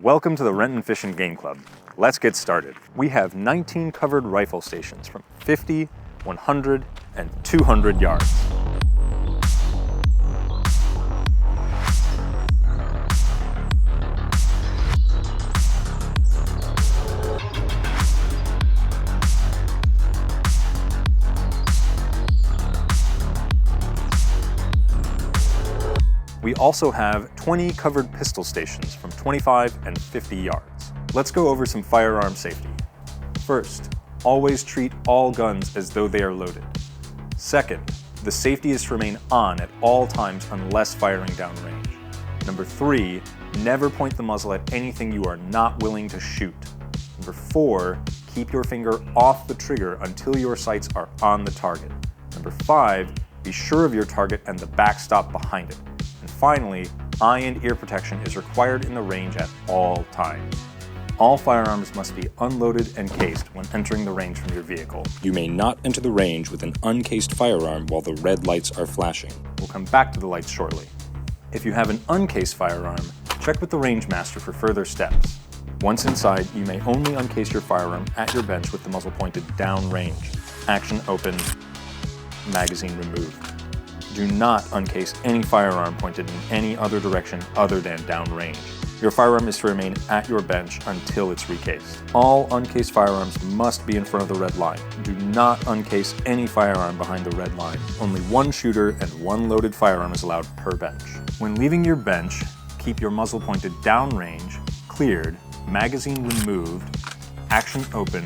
Welcome to the Renton Fish and Game Club. Let's get started. We have 19 covered rifle stations from 50, 100, and 200 yards. We also have 20 covered pistol stations from 25 and 50 yards. Let's go over some firearm safety. First, always treat all guns as though they are loaded. Second, the safety is to remain on at all times unless firing downrange. Number 3, never point the muzzle at anything you are not willing to shoot. Number 4, keep your finger off the trigger until your sights are on the target. Number 5, be sure of your target and the backstop behind it. And finally, eye and ear protection is required in the range at all times. All firearms must be unloaded and cased when entering the range from your vehicle. You may not enter the range with an uncased firearm while the red lights are flashing. We'll come back to the lights shortly. If you have an uncased firearm, check with the range master for further steps. Once inside, you may only uncase your firearm at your bench with the muzzle pointed downrange. Action open, magazine removed. Do not uncase any firearm pointed in any other direction other than downrange. Your firearm is to remain at your bench until it's recased. All uncased firearms must be in front of the red line. Do not uncase any firearm behind the red line. Only one shooter and one loaded firearm is allowed per bench. When leaving your bench, keep your muzzle pointed downrange, cleared, magazine removed, action open,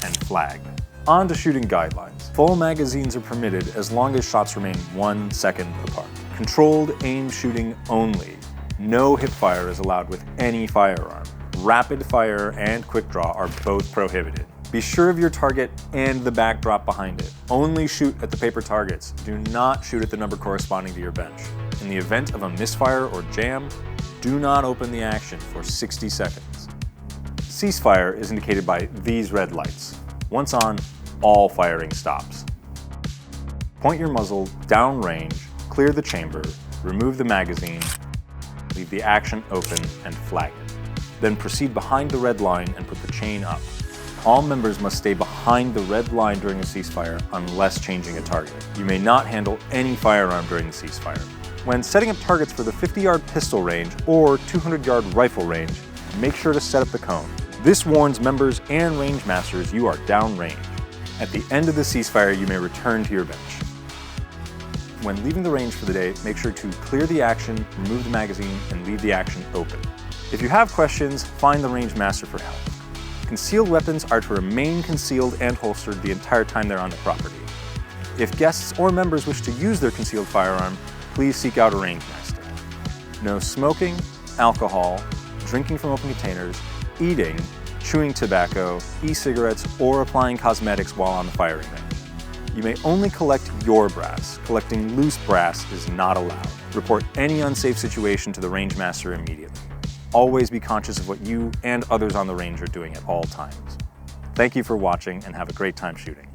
and flagged. On to shooting guidelines. Full magazines are permitted as long as shots remain 1 second apart. Controlled aim shooting only. No hip fire is allowed with any firearm. Rapid fire and quick draw are both prohibited. Be sure of your target and the backdrop behind it. Only shoot at the paper targets. Do not shoot at the number corresponding to your bench. In the event of a misfire or jam, do not open the action for 60 seconds. Ceasefire is indicated by these red lights. Once on, all firing stops. Point your muzzle downrange, clear the chamber, remove the magazine, leave the action open, and flag it. Then proceed behind the red line and put the chain up. All members must stay behind the red line during a ceasefire unless changing a target. You may not handle any firearm during the ceasefire. When setting up targets for the 50-yard pistol range or 200-yard rifle range, make sure to set up the cone. This warns members and range masters you are downrange. At the end of the ceasefire, you may return to your bench. When leaving the range for the day, make sure to clear the action, remove the magazine, and leave the action open. If you have questions, find the range master for help. Concealed weapons are to remain concealed and holstered the entire time they're on the property. If guests or members wish to use their concealed firearm, please seek out a range master. No smoking, alcohol, drinking from open containers, eating, chewing tobacco, e-cigarettes, or applying cosmetics while on the firing range. You may only collect your brass. Collecting loose brass is not allowed. Report any unsafe situation to the range master immediately. Always be conscious of what you and others on the range are doing at all times. Thank you for watching and have a great time shooting.